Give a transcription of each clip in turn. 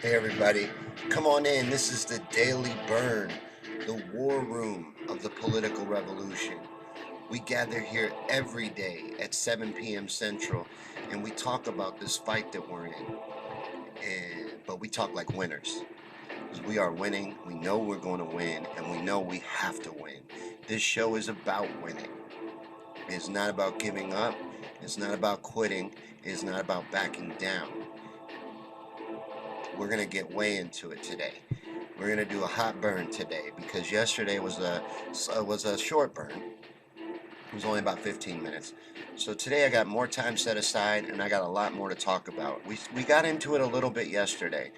Hey everybody, come on in. This is the Daily Bern, the war room of the political revolution. We gather here every day at 7 p.m. Central and we talk about this fight that we're in. But we talk like winners. Because we are winning, we know we're going to win, and we know we have to win. This show is about winning. It's not about giving up, it's not about quitting, it's not about backing down. We're going to get way into it today. We're gonna do a hot burn today because yesterday was a short burn. It was only about 15 minutes. So today I got more time set aside and I got a lot more to talk about. We got into it a little bit yesterday,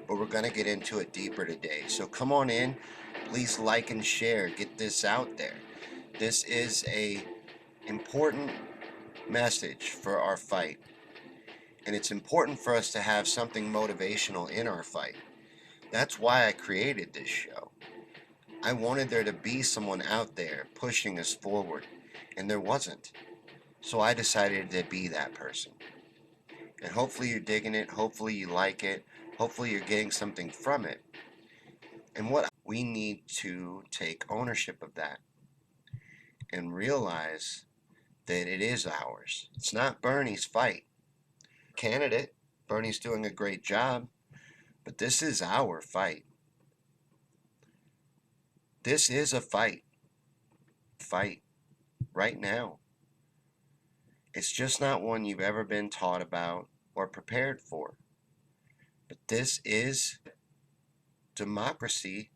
but we're gonna get into it deeper today. So come on in, please like and share. Get this out there. This is a important message for our fight, and it's important for us to have something motivational in our fight. That's why I created this show. I wanted there to be someone out there pushing us forward, and there wasn't. So I decided to be that person. And hopefully you're digging it, hopefully you like it, hopefully you're getting something from it. And what we need to take ownership of that and realize that it is ours. It's not Bernie's fight. Candidate, Bernie's doing a great job, but this is our fight. This is a fight. Fight right now. It's just not one you've ever been taught about or prepared for. But this is democracy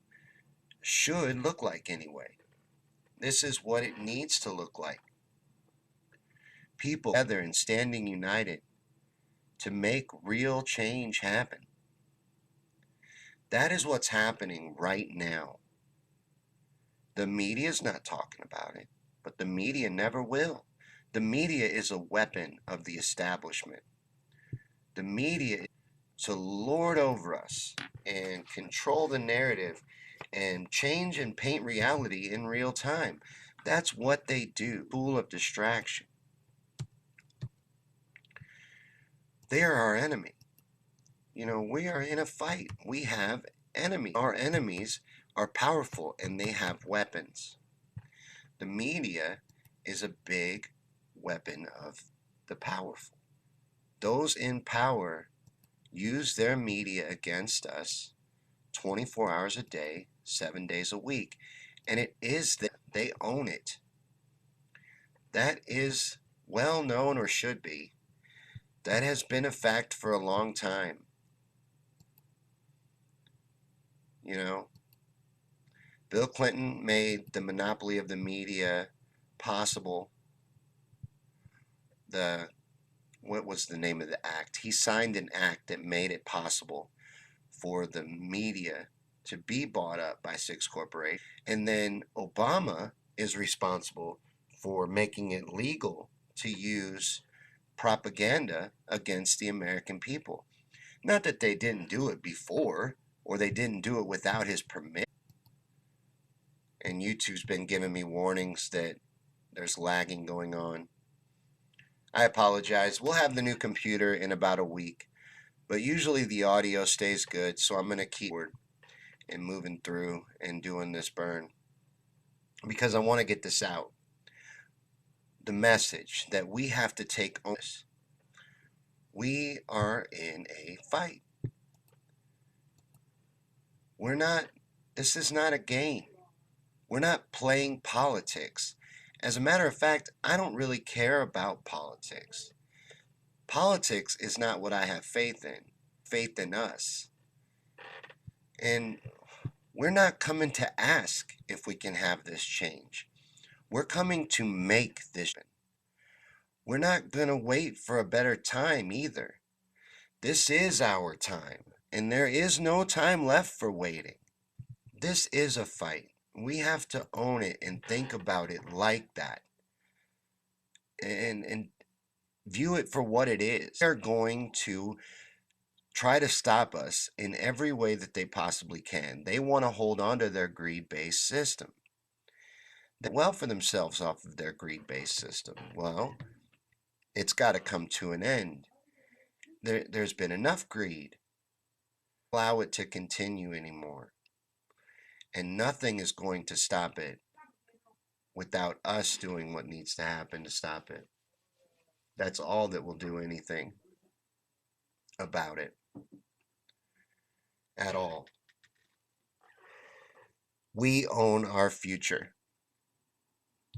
should look like anyway. This is what it needs to look like. People together and standing united to make real change happen. That is what's happening right now. The media's not talking about it, but the media never will. The media is a weapon of the establishment. The media is to lord over us and control the narrative and change and paint reality in real time. That's what they do. Tool of distraction. They are our enemy. We are in a fight. We have enemies. Our enemies are powerful and they have weapons. The media is a big weapon of the powerful. Those in power use their media against us 24 hours a day, 7 days a week. And it is that they own it. That is well known, or should be. That has been a fact for a long time. Bill Clinton made the monopoly of the media possible. What was the name of the act? He signed an act that made it possible for the media to be bought up by 6 corporations. And then Obama is responsible for making it legal to use propaganda against the American people. Not that they didn't do it before, or they didn't do it without his permission. And YouTube's been giving me warnings that there's lagging going on. I apologize. We'll have the new computer in about a week, but usually the audio stays good, so I'm going to keep and moving through and doing this burn because I want to get this out. The message that we have to take on this. We are in a fight. This is not a game. We're not playing politics. As a matter of fact, I don't really care about politics. Politics is not what I have faith in. Faith in us. And we're not coming to ask if we can have this change. We're coming to make this. We're not going to wait for a better time either. This is our time, and there is no time left for waiting. This is a fight. We have to own it and think about it like that. And view it for what it is. They're going to try to stop us in every way that they possibly can. They want to hold on to their greed-based system. They want well for themselves off of their greed-based system. Well, it's got to come to an end. There's been enough greed. allow it to continue anymore. And nothing is going to stop it without us doing what needs to happen to stop it. That's all that will do anything about it at all. We own our future.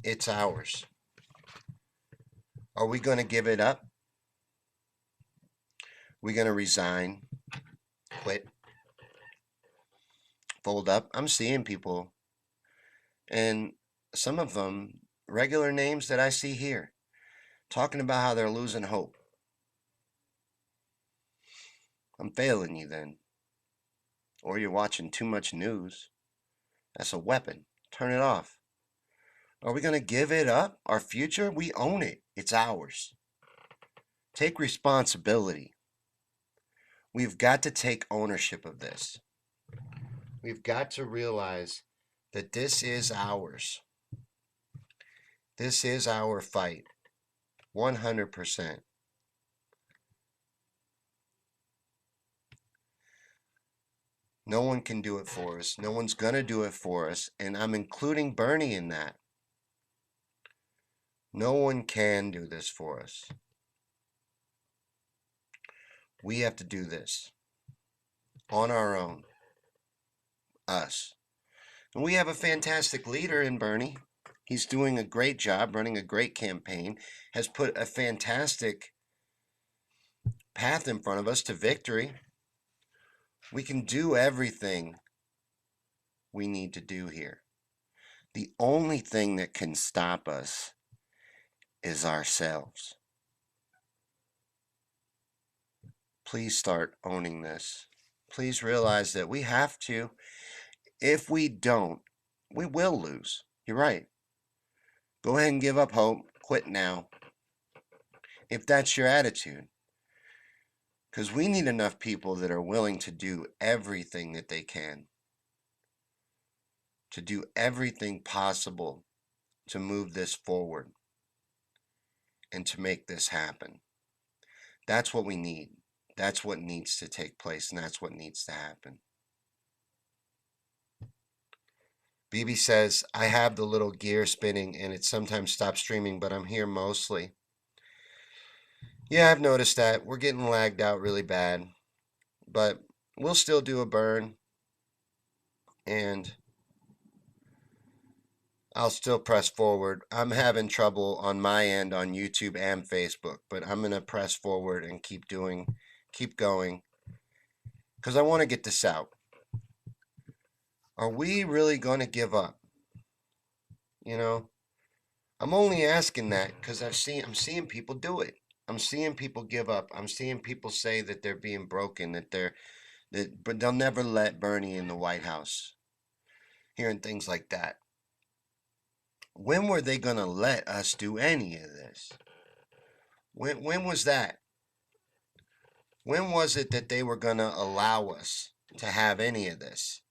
It's ours. Are we going to give it up? We going to resign, quit, fold up? I'm seeing people, and some of them, regular names that I see here, talking about how they're losing hope. I'm failing you then. Or you're watching too much news. That's a weapon. Turn it off. Are we going to give it up? Our future? We own it. It's ours. Take responsibility. We've got to take ownership of this. We've got to realize that this is ours. This is our fight. 100%. No one can do it for us. No one's going to do it for us. And I'm including Bernie in that. No one can do this for us. We have to do this on our own. Us. And we have a fantastic leader in Bernie. He's doing a great job, running a great campaign, has put a fantastic path in front of us to victory. We can do everything we need to do here. The only thing that can stop us is ourselves. Please start owning this. Please realize that we have to. If we don't, we will lose. You're right. Go ahead and give up hope. Quit now. If that's your attitude. Because we need enough people that are willing to do everything that they can. To do everything possible to move this forward. And to make this happen. That's what we need. That's what needs to take place, and that's what needs to happen. BB says, I have the little gear spinning, and it sometimes stops streaming, but I'm here mostly. Yeah, I've noticed that. We're getting lagged out really bad. But we'll still do a burn, and I'll still press forward. I'm having trouble on my end on YouTube and Facebook, but I'm going to press forward and keep going, because I want to get this out. Are we really going to give up? You know, I'm only asking that because I'm seeing people do it. I'm seeing people give up. I'm seeing people say that they're being broken, but they'll never let Bernie in the White House. Hearing things like that. When were they going to let us do any of this? When was that? When was it that they were going to allow us to have any of this?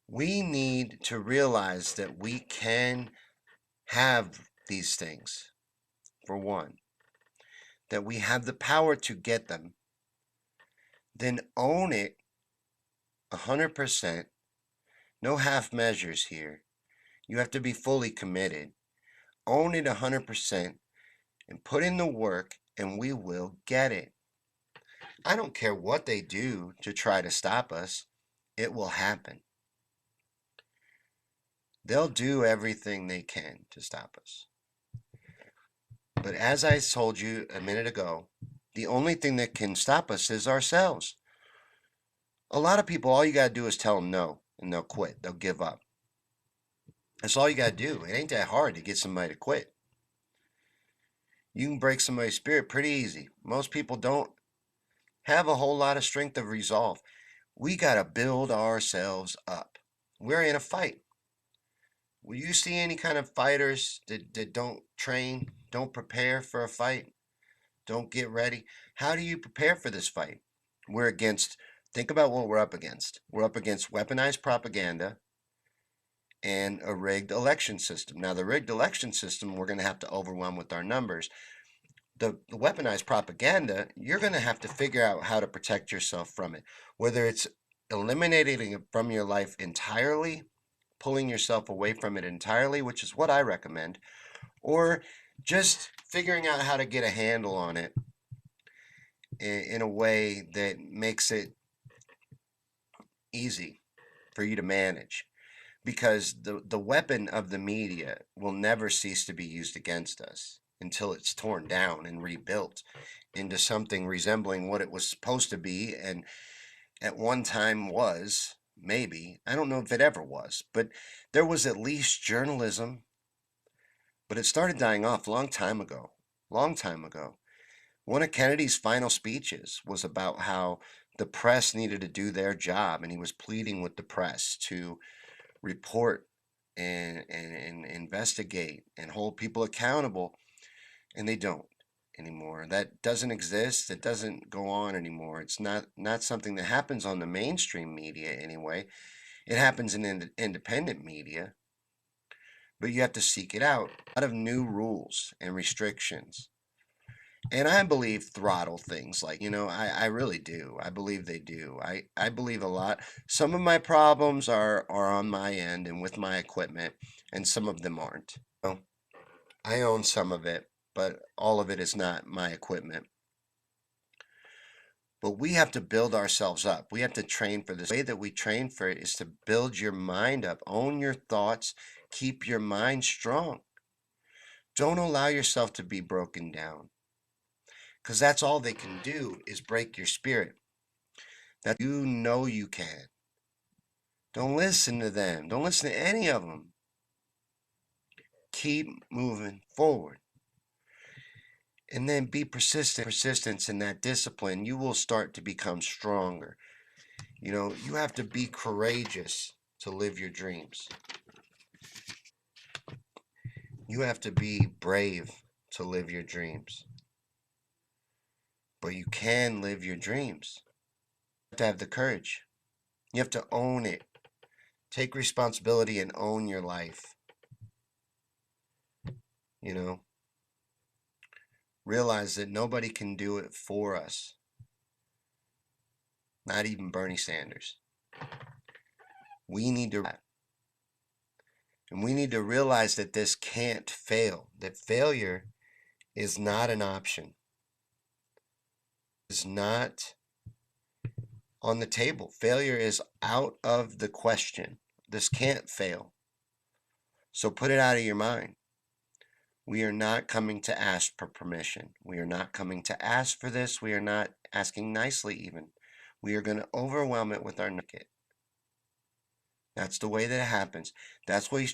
We need to realize that we can have these things, for one. That we have the power to get them. Then own it 100%. No half measures here. You have to be fully committed. Own it 100% and put in the work, and we will get it. I don't care what they do to try to stop us. It will happen. They'll do everything they can to stop us. But as I told you a minute ago, the only thing that can stop us is ourselves. A lot of people, all you got to do is tell them no, and they'll quit. They'll give up. That's all you got to do. It ain't that hard to get somebody to quit. You can break somebody's spirit pretty easy. Most people don't have a whole lot of strength of resolve. We got to build ourselves up. We're in a fight. Will you see any kind of fighters that don't train, don't prepare for a fight, don't get ready? How do you prepare for this fight? Think about what we're up against. We're up against weaponized propaganda and a rigged election system. Now, the rigged election system, we're going to have to overwhelm with our numbers. the weaponized propaganda, you're going to have to figure out how to protect yourself from it, whether it's eliminating it from your life entirely, pulling yourself away from it entirely, which is what I recommend, or just figuring out how to get a handle on it in a way that makes it easy for you to manage. Because the weapon of the media will never cease to be used against us until it's torn down and rebuilt into something resembling what it was supposed to be and at one time was. Maybe, I don't know if it ever was, but there was at least journalism. But it started dying off a long time ago. Long time ago. One of Kennedy's final speeches was about how the press needed to do their job, and he was pleading with the press to report and investigate and hold people accountable, and they don't anymore. That doesn't exist. It doesn't go on anymore. It's not something that happens on the mainstream media anyway. It happens in independent media, but you have to seek it out. A lot of new rules and restrictions. And I believe throttle things like, I really do. I believe they do. I believe a lot. Some of my problems are on my end and with my equipment, and some of them aren't. So I own some of it, but all of it is not my equipment. But we have to build ourselves up. We have to train for this. The way that we train for it is to build your mind up, own your thoughts, keep your mind strong. Don't allow yourself to be broken down, because that's all they can do is break your spirit. That you know you can. Don't listen to them. Don't listen to any of them. Keep moving forward. And then be persistent. Persistence in that discipline, you will start to become stronger. You have to be courageous to live your dreams. You have to be brave to live your dreams. But you can live your dreams. You have to have the courage. You have to own it. Take responsibility and own your life. You know, realize that nobody can do it for us. Not even Bernie Sanders. We need to, and we need to realize that this can't fail, that failure is not an option, is not on the table. Failure is out of the question. This can't fail. So put it out of your mind. We are not coming to ask for permission. We are not coming to ask for this. We are not asking nicely even. We are going to overwhelm it with our naked. That's the way that it happens. That's what he's